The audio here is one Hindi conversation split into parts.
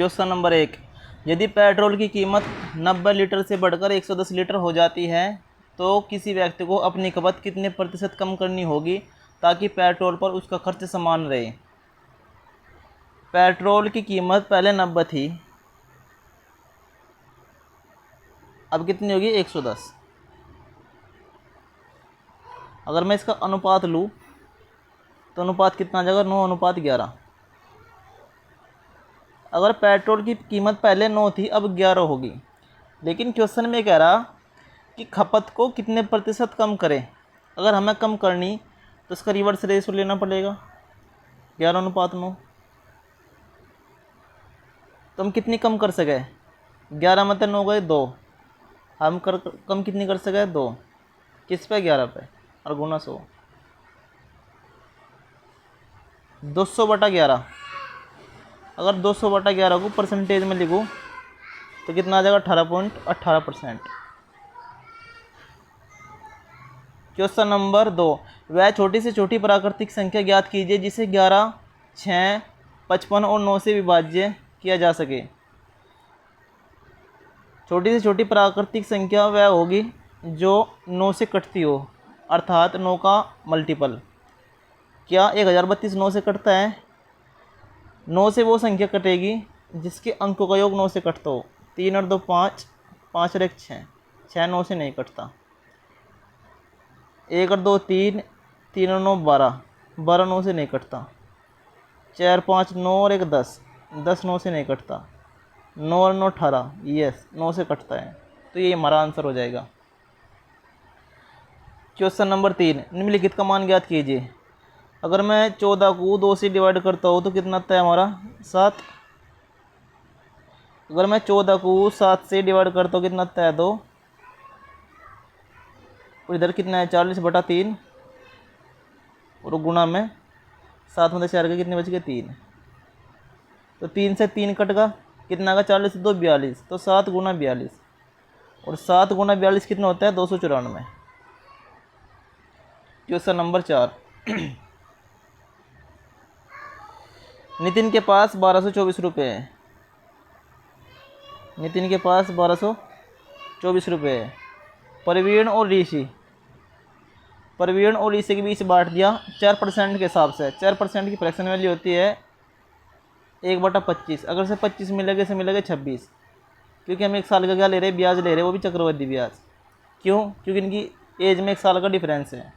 क्वेश्चन नंबर 1, यदि पेट्रोल की कीमत 90 लीटर से बढ़कर 110 लीटर हो जाती है तो किसी व्यक्ति को अपनी खपत कितने प्रतिशत कम करनी होगी ताकि पेट्रोल पर उसका खर्च समान रहे। पेट्रोल की कीमत पहले 90 थी, अब कितनी होगी 110। अगर मैं इसका अनुपात लूँ तो अनुपात कितना आ जाएगा 9:11। अगर पेट्रोल की कीमत पहले 9 थी अब 11 होगी, लेकिन क्वेश्चन में कह रहा कि खपत को कितने प्रतिशत कम करें। अगर हमें कम करनी तो इसका रिवर्स रेशो लेना पड़ेगा 11:9। तो हम कितनी कम कर सके, 11 में 9 गए 2, हम कम कितनी कर सके 2, किस पे 11 पे और गुना 100, 200/11। अगर 200/11 को परसेंटेज में लिखूँ तो कितना आ जाएगा 18.18%। क्वेश्चन नंबर 2, वह छोटी से छोटी प्राकृतिक संख्या ज्ञात कीजिए जिसे 11, 6, 55 और 9 से विभाज्य किया जा सके। छोटी से छोटी प्राकृतिक संख्या वह होगी जो 9 से कटती हो, अर्थात 9 का मल्टीपल। क्या 1032 9 से कटता है? 9 से वो संख्या कटेगी जिसके अंकों का योग 9 से कटता हो। 3 और 2 5, 5 और 1 6, 6 9 से नहीं कटता। 1 और 2 3, 3 और 9 12, 12 9 से नहीं कटता। 4 5 9 और 1 10, 10 9 से नहीं कटता। 9 और 9 18, यस 9 से कटता है। तो ये हमारा आंसर हो जाएगा। क्वेश्चन नंबर 3, निम्नलिखित का मान ज्ञात कीजिए। अगर मैं 14 को 2 से डिवाइड करता हूँ तो कितना आता है हमारा 7। अगर मैं 14 को 7 से डिवाइड करता हूँ कितना आता है 2। और इधर कितना है 40/3 और गुणा में 7 में 4 के कितने बच गए 3। तो 3 से 3 कट का कितना का 40 से 2 42, तो 7 गुना 42 और 7 गुना 42 कितना होता है 294। क्वेश्चन नंबर 4, नितिन के पास 1224 रुपये है। नितिन के पास 1224 रुपये है। प्रवीण और ऋषि के बीच बांट दिया 4% के हिसाब से। 4% की फ्रैक्शन वैल्यू होती है 1/25। अगर से 25 मिलेगा से मिलेगा 26, क्योंकि हम 1 साल का क्या ले रहे हैं ब्याज ले रहे हैं, वो भी चक्रवृद्धि ब्याज। क्यों? क्योंकि इनकी एज में 1 साल का डिफरेंस है।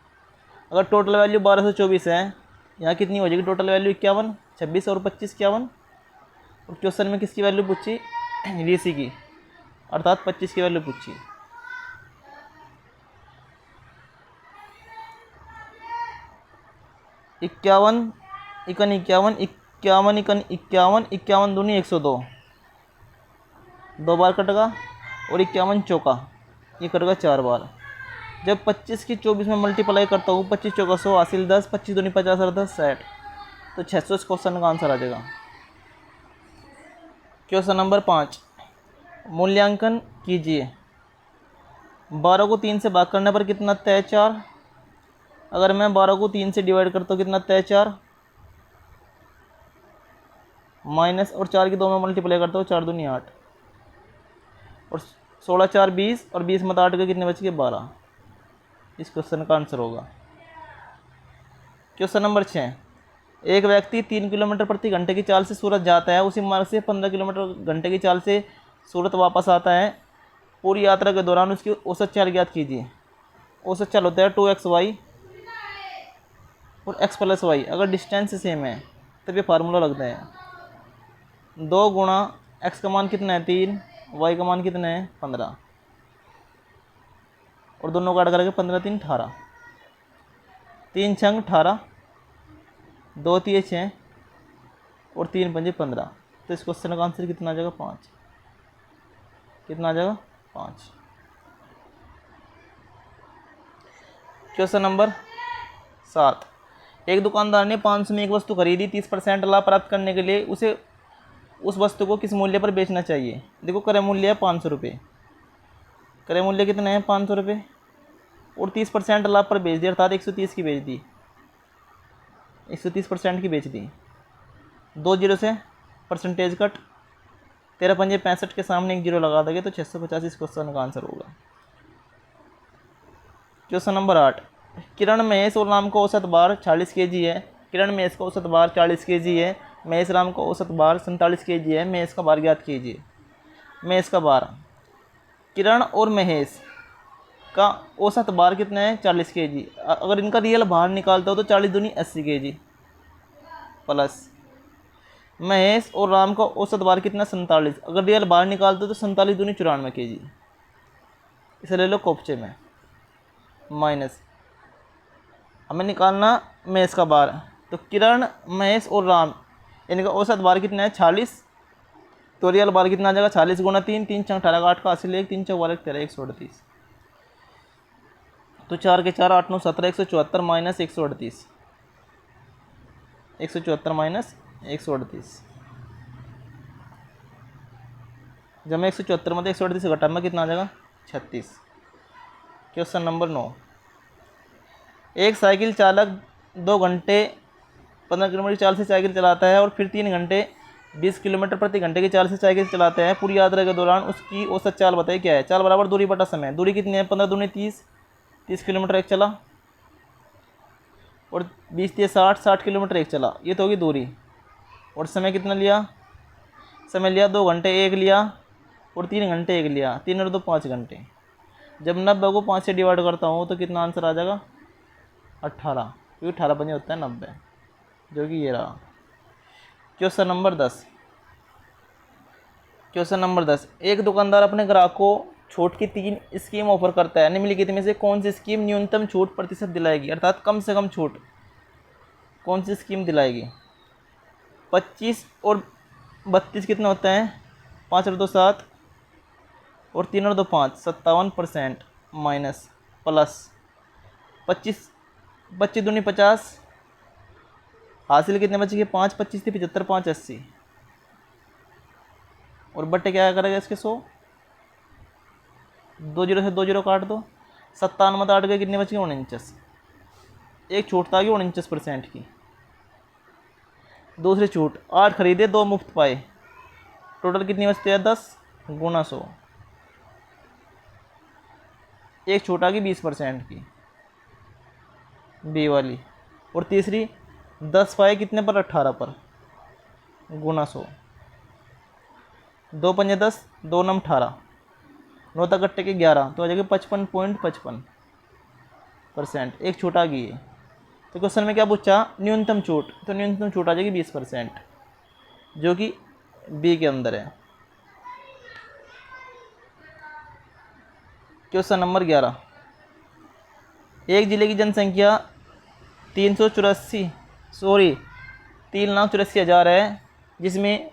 अगर टोटल वैल्यू 1224 है, यहाँ कितनी हो जाएगी टोटल वैल्यू 51, 26 और 25 51। और क्वेश्चन में किसकी वैल्यू पूछी ऋषि की, अर्थात 25 की वैल्यू पूछी। इक्यावन इकन 51, 51 इकन 51, 51 दूनी 102, 2 बार कटेगा और 51 चौका ये कटेगा 4 बार। जब 25 की 24 में मल्टीप्लाई करता हूँ 25 चौका 100 हासिल 10, 25 दूनी 50 और 10 60, तो 600 इस क्वेश्चन का आंसर आ जाएगा। क्वेश्चन नंबर 5, मूल्यांकन कीजिए। 12 को 3 से भाग करने पर कितना आता है 4। अगर मैं 12 को 3 से डिवाइड करता हूँ कितना आता है 4, माइनस और 4 की 2 में मल्टीप्लाई करता हूँ 4 दूनी 8 और 16 4 20 और 20 में 8 के कितने बच गए 12। इस क्वेश्चन का आंसर होगा। क्वेश्चन नंबर 6, एक व्यक्ति 3 किलोमीटर प्रति घंटे की चाल से सूरत जाता है, उसी मार्ग से 15 किलोमीटर घंटे की चाल से सूरत वापस आता है। पूरी यात्रा के दौरान उसकी औसत चाल ज्ञात कीजिए। औसत चाल होता है 2xy और x + y। अगर डिस्टेंस सेम है तब ये फार्मूला लगता है 2 गुणा x का मान कितना है 3, y का मान कितना है 15 और दोनों काट करके 15 3 18, 3 छंग 18, 2 3 6 और 3 पंजे 15। तो इस क्वेश्चन का आंसर कितना आ जाएगा 5। कितना आ जाएगा 5। क्वेश्चन नंबर 7, एक दुकानदार ने 500 में एक वस्तु खरीदी। 30% लाभ प्राप्त करने के लिए उसे उस वस्तु को किस मूल्य पर बेचना चाहिए। देखो क्रय मूल्य है 500 रुपये। क्रय मूल्य कितना है 500 रुपये और 30% लाभ पर बेच दिया, अर्थात 130 की बेच दी। 130% की बेच दी। 2 जीरो से परसेंटेज कट 13 पंजे 65 के सामने एक जीरो लगा दोगे तो 650 इस क्वेश्चन का आंसर होगा। क्वेश्चन नंबर 8, किरण महेश और राम का औसत भार 40 kg है। किरण महेश का औसत भार 40 kg है। महेश राम का औसत भार 47 kg है। महेश का भार ज्ञात कीजिए। महेश का भार, किरण और महेश का औसत भार कितना है 40 kg। अगर इनका रियल भार निकालते हो तो 40 दूनी 80 kg प्लस महेश और राम का औसत भार कितना 47। अगर रियल भार निकालते हो तो 47 दूनी 94 kg। इसे ले लो कोपचे में माइनस, हमें निकालना महेश का भार। तो किरण महेश और राम इनका औसत भार कितना है 40, तो रियल भार कितना आ जाएगा 40 गुना 3, 3 चौक 18 का 8 का 80 ले 3 चौक 12 13 138। तो 4 के 4 8 9 17 174 माइनस 138, 174 माइनस 138। जब मैं 174 में 138 से घटा में कितना आ जाएगा 36। क्वेश्चन नंबर 9, एक साइकिल चालक 2 घंटे 15 किलोमीटर चाल से साइकिल चलाता है और फिर 3 घंटे 20 किलोमीटर प्रति घंटे की चाल से साइकिल चलाता है। पूरी यात्रा के दौरान उसकी औसत चाल बताइए क्या है। चाल बराबर दूरी बटा समय। दूरी कितनी है 15 दूनी 30, 30 किलोमीटर एक चला, और 20 दिए 60, 60 किलोमीटर एक चला। ये तो होगी दूरी। और समय कितना लिया, समय लिया 2 घंटे 1 लिया, और 3 घंटे 1 लिया, 3 और 2 5 घंटे। जब 90 को 5 से डिवाइड करता हूँ तो कितना आंसर आ जाएगा 18, क्योंकि 18 पंजे होता है 90, जो कि ये रहा। क्वेश्चन नंबर 10, क्वेश्चन नंबर 10, एक दुकानदार अपने ग्राहक को छूट की 3 स्कीम ऑफर करता है। निम्नलिखित में से कौन सी स्कीम न्यूनतम छूट प्रतिशत दिलाएगी, अर्थात कम से कम छूट कौन सी स्कीम दिलाएगी। 25 और 32 कितना होता है 5 और 2 7, और 3 और 2 5, 57% माइनस प्लस 25 25 दूनी 50, हासिल कितने बचे 5 25 थी 75 5 80, और बट्टे क्या करेगा इसके 100, 2 जीरो से 2 जीरो काट दो, 97 8 के कितने बचे 49। एक छूट था 49% की। दूसरी छूट 8 खरीदे 2 मुफ्त पाए, टोटल कितनी बचती है 10 गुना 100। एक छूट आ गई 20% की बी वाली। और तीसरी 10 पाए कितने पर 18 पर गुना 100, 2 पंजे 10 2 नम 18, 9 तक कट्टे के 11, तो आ जाएगी 55.55%। एक छूट आ गई है। तो क्वेश्चन में क्या पूछा न्यूनतम छूट, तो न्यूनतम छूट आ जाएगी 20%, जो कि बी के अंदर है। क्वेश्चन नंबर 11, एक जिले की जनसंख्या 3,84,000 है, जिसमें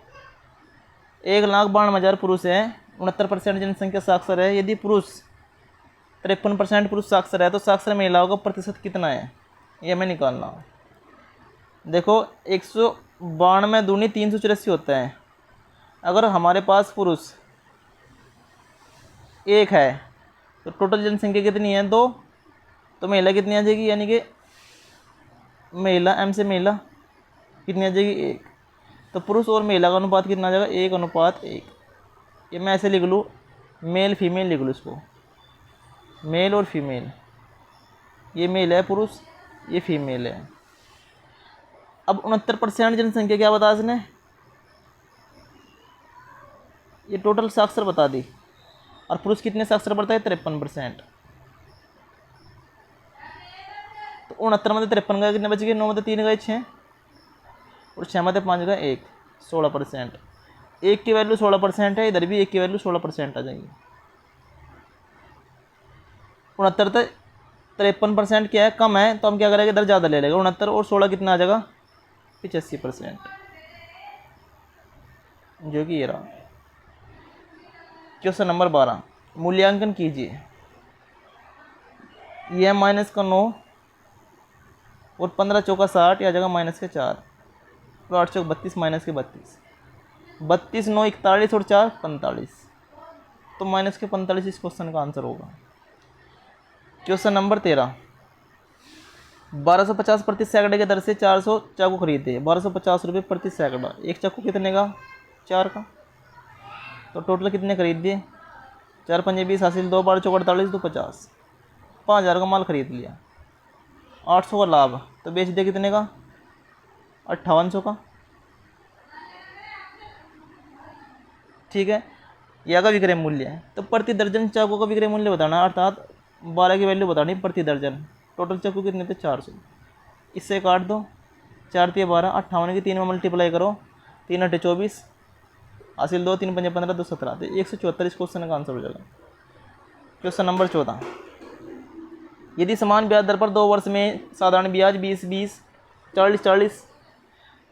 1,92,000 पुरुष है। 69% जनसंख्या साक्षर है। यदि पुरुष 53% पुरुष साक्षर है तो साक्षर महिलाओं का प्रतिशत कितना है, ये हमें निकालना हो। देखो 192 दूनी 384 होता है। अगर हमारे पास पुरुष 1 है तो टोटल जनसंख्या कितनी है 2, तो महिला कितनी आ जाएगी, यानी कि महिला एम से महिला कितनी आ जाएगी 1, तो पुरुष और महिला का अनुपात कितना आ जाएगा 1:1। ये मैं ऐसे लिख लूँ, मेल फीमेल लिख लूँ इसको, मेल और फीमेल। ये मेल है पुरुष, ये फीमेल है। अब 69% जनसंख्या क्या बता इसने, ये टोटल साक्षर बता दी। और पुरुष कितने साक्षर बढ़ता है 53%। तो 69 में 53 का कितने बच गए, 9 में 3 गए 6, और 6 में 5 का 1, 16%। 1 की वैल्यू 16% है, इधर भी 1 की वैल्यू 16% आ जाएगी। 69 53% क्या है कम है, तो हम क्या करेंगे इधर ज़्यादा ले लेंगे। 69 और 16 कितना आ जाएगा 85%, जो कि ये रहा। क्वेश्चन नंबर 12, मूल्यांकन कीजिए। यह माइनस का 9 और 15 चौका 60, या जगह माइनस के 4, तो 8 चौक 32 माइनस के 32, 32 9 41 और 4 45, तो माइनस के 45 इस क्वेश्चन का आंसर होगा। क्वेश्चन नंबर 13, 1250 प्रति सैकड़े के दर से 400 चाकू खरीदे। 1250 रुपये प्रति सैकड़ा। एक चाकू कितने का 4 का। तो टोटल कितने खरीद दिए, 4 पंजे 20 हासिल, 2 बार चौक 48, 2 50, 5,000 का माल खरीद लिया, 800 का लाभ, तो बेच दिया कितने का, 5800 का। ठीक है, यह का विक्रय मूल्य है। तो प्रति दर्जन चाकू का विक्रय मूल्य बताना, अर्थात 12 की वैल्यू बतानी प्रति दर्जन। टोटल चाकू कितने थे, 400। इससे काट दो, 4 3 12, 58 की 3 में मल्टीप्लाई करो, 3 8 24 हासिल, 2 3 5 15, 2 17, तो 174 इस क्वेश्चन का आंसर हो जाएगा। क्वेश्चन नंबर 14, यदि समान ब्याज दर पर 2 वर्ष में साधारण ब्याज 20 20, 40 40,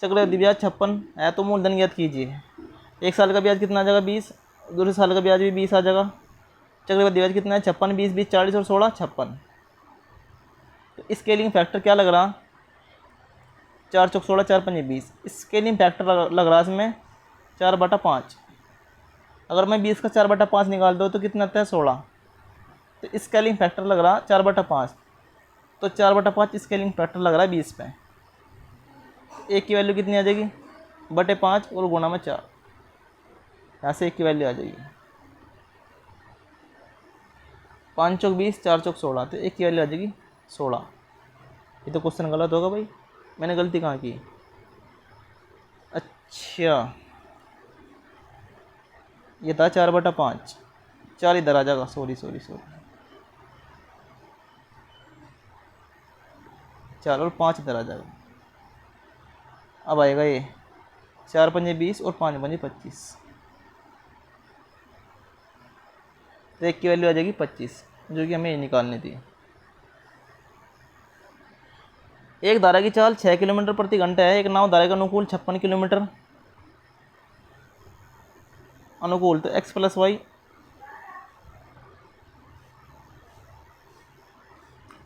चक्रवृद्धि ब्याज 56 है, तो मूलधन ज्ञात कीजिए। 1 साल का ब्याज कितना आ जाएगा, 20, दूसरे साल का ब्याज भी 20 आ जाएगा, चक्रवृद्धि ब्याज कितना है, 56, 20 20 40 और 16 56। तो स्केलिंग फैक्टर क्या लग रहा, 4 चौक 16, 4 पंजे 20। स्केलिंग फैक्टर लग रहा है इसमें 4/5। अगर मैं 20 का 4/5 निकाल दूँ तो कितना आता है, 16। तो स्केलिंग फैक्टर लग रहा 4/5, तो 4/5 स्केलिंग फैक्टर लग रहा है 20 पे। एक की वैल्यू कितनी आ जाएगी, /5 और गुणा में 4, यहाँ से एक की वैल्यू आ जाएगी 5 चौक 20, 4 चौक 16, तो एक की वैल्यू आ जाएगी 16। ये तो क्वेश्चन गलत होगा भाई, मैंने गलती कहाँ की। अच्छा, ये था 4/5, 4 इधर आ जाएगा, सॉरी 4 और 5 इधर आ जाएगा। अब आएगा ये 4 पंजे 20 और 5 पंजे 25, तो एक की वैल्यू आ जाएगी 25, जो कि हमें ये निकालनी थी। एक धारा की चाल 6 किलोमीटर प्रति घंटा है, एक नाव धारा का अनुकूल 56 किलोमीटर अनुकूल, तो x + y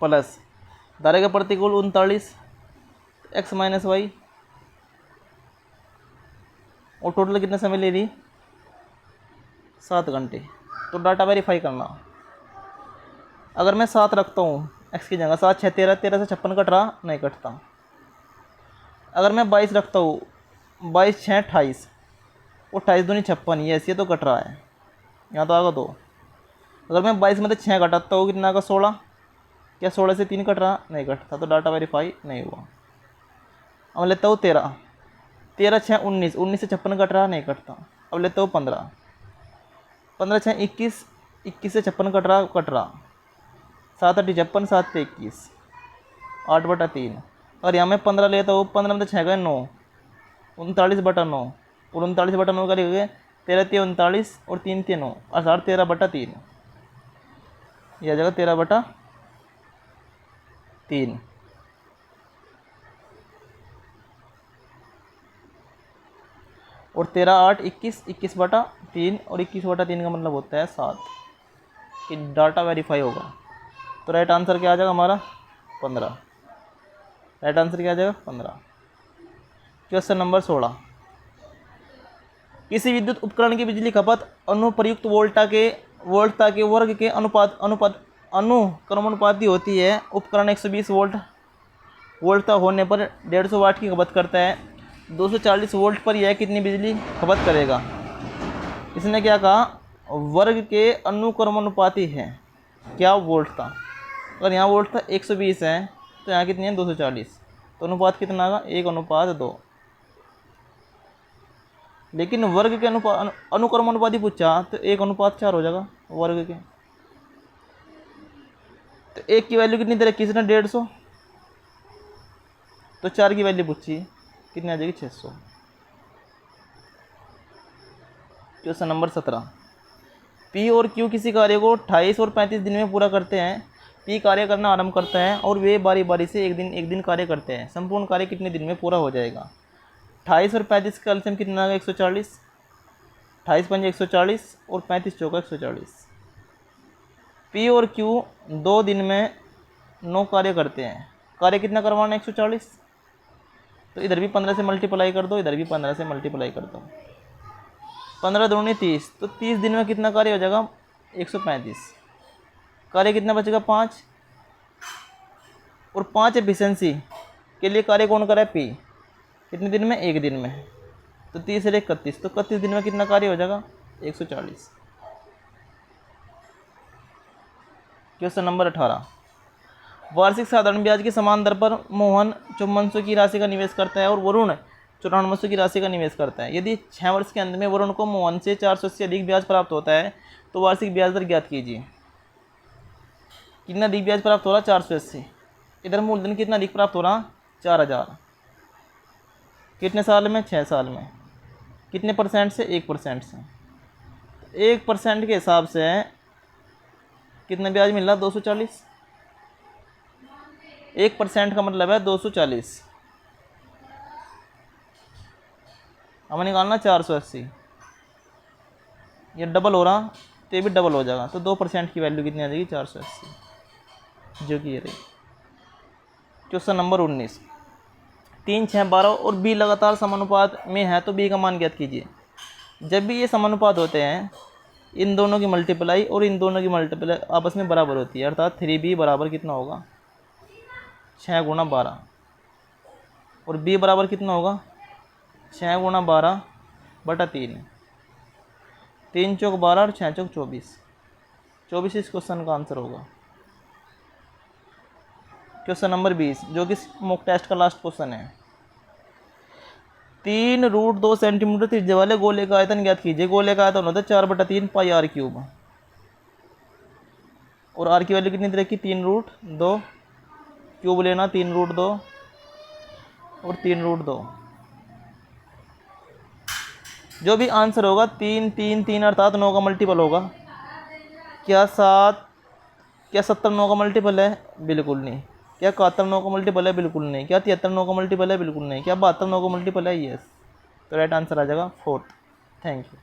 प्लस धारा का प्रतिकूल 39, x - y, और टोटल कितने समय ले रही, 7 घंटे। तो डाटा वेरीफाई करना, अगर मैं 7 रखता हूँ x की जगह, 7 6 13, 13 से 56 कट रहा, नहीं कटता। अगर मैं 22 रखता हूँ, 22 6 28, और 28 दूनी 56, ये ऐसी तो कट रहा है, यहाँ तो आएगा 2। अगर मैं 22 में से 6 घटाता हूँ, कितना आएगा, 16, क्या 16 से 3 कट रहा, नहीं कटता, तो डाटा वेरीफाई नहीं हुआ। अब लेता हूँ 13, 13 6 19, 19 से 56 कट रहा, नहीं कटता। अब लेता हूँ 15, 15 6 21, 21 से 56 कट रहा, 7 8 56, 7 से 21, 8/3। और यहाँ मैं 15 लेता हूँ, 15 में तो 6 गए 9, 39/9, और 39/9 का लिखोगे, 13 3 39 और 3 3 9, अर्थात 13/3, यह आ जाएगा 13/3। और 13 8 21, 21/3, और 21/3 का मतलब होता है 7, कि डाटा वेरीफाई होगा। तो राइट आंसर क्या आ जाएगा हमारा, 15। राइट आंसर क्या आ जाएगा, 15। क्वेश्चन नंबर 16, किसी विद्युत उपकरण की बिजली खपत अनुप्रयुक्त वोल्टता के वर्ग के अनुक्रमानुपाती होती है। उपकरण 120 वोल्टता होने पर 150 वाट की खपत करता है, 240 वोल्ट पर यह कितनी बिजली खपत करेगा। इसने क्या कहा, वर्ग के अनुक्रमानुपाती है, क्या वोल्टता। अगर यहाँ वोल्टता 120 है, तो यहाँ कितनी है, 240, तो अनुपात कितना आएगा, 1:2। लेकिन वर्ग के अनुक्रमानुपाती पूछा, तो 1:4 हो जाएगा वर्ग के। तो 1 की वैल्यू कितनी दे रखी इसने, 150, तो 4 की वैल्यू पूछी, कितनी आ जाएगी, 600। क्वेश्चन नंबर 17, पी और क्यू किसी कार्य को 28 और 35 दिन में पूरा करते हैं। पी कार्य करना आरंभ करता है और वे बारी बारी से एक दिन कार्य करते हैं। संपूर्ण कार्य कितने दिन में पूरा हो जाएगा। 28 और 35 का एलसीएम कितना आएगा, 140, 28 पंजे 140 और 35 चौका 140। पी और क्यू 2 दिन में 9 कार्य करते हैं। कार्य कितना करवाना है, 140, तो इधर भी 15 से मल्टीप्लाई कर दो, इधर भी 15 से मल्टीप्लाई कर दो, 15 दूनी 30, तो 30 दिन में कितना कार्य हो जाएगा, 135। कार्य कितना बचेगा, 5, और 5 एफिशिएंसी के लिए कार्य कौन करा है, पी, कितने दिन में, 1 दिन में, तो 30 और 31, तो 31 दिन में कितना कार्य हो जाएगा, 140। क्वेश्चन नंबर 18, वार्षिक साधारण ब्याज के समान दर पर मोहन 5400 की राशि का निवेश करता है और वरुण 9400 की राशि का निवेश करता है। यदि 6 वर्ष के अंत में वरुण को मोहन से 400 से अधिक ब्याज प्राप्त होता है तो वार्षिक ब्याज दर ज्ञात कीजिए। कितना अधिक ब्याज प्राप्त हो रहा? 480। इधर मूलधन कितना अधिक प्राप्त हो रहा? 4000। कितने साल में? 6 साल में। कितने परसेंट से? 1% से। 1% के हिसाब से कितना ब्याज मिल रहा? 240। 1% का मतलब है 240। हमें निकालना 480। ये डबल हो रहा तो ये भी डबल हो जाएगा, तो 2% की वैल्यू कितनी आ जाएगी? 480, जो कि ये रही। क्वेश्चन नंबर 19, 3, 6, 12 और b लगातार समानुपात में है तो b का मान ज्ञात कीजिए। जब भी ये समानुपात होते हैं, इन दोनों की मल्टीप्लाई और इन दोनों की मल्टीप्लाई आपस में बराबर होती है, अर्थात 3b बराबर कितना होगा? 6 गुणा 12। और b बराबर कितना होगा? 6 गुणा 12 बटा 3। 3 चौक 12 और 6 चौक 24। 24 इस क्वेश्चन का आंसर होगा। क्वेश्चन नंबर 20, जो कि मॉक टेस्ट का लास्ट क्वेश्चन है। 3√2 सेंटीमीटर त्रिज्या वाले गोले का आयतन ज्ञात कीजिए। गोले का आयतन होता है 4/3 पाई r क्यूब, और r की वैल्यू कितनी दे रखी? 3√2। क्यूब लेना 3√2 और 3√2। जो भी आंसर होगा 3, 3, 3 अर्थात 9 का मल्टीपल होगा। क्या 70 9 का मल्टीपल है? बिल्कुल नहीं। क्या 71 9 का मल्टीपल है? बिल्कुल नहीं। क्या 73 9 का मल्टीपल है? बिल्कुल नहीं। क्या 72 9 का मल्टीपल है? यस। तो राइट आंसर आ जाएगा 4th। Thank you.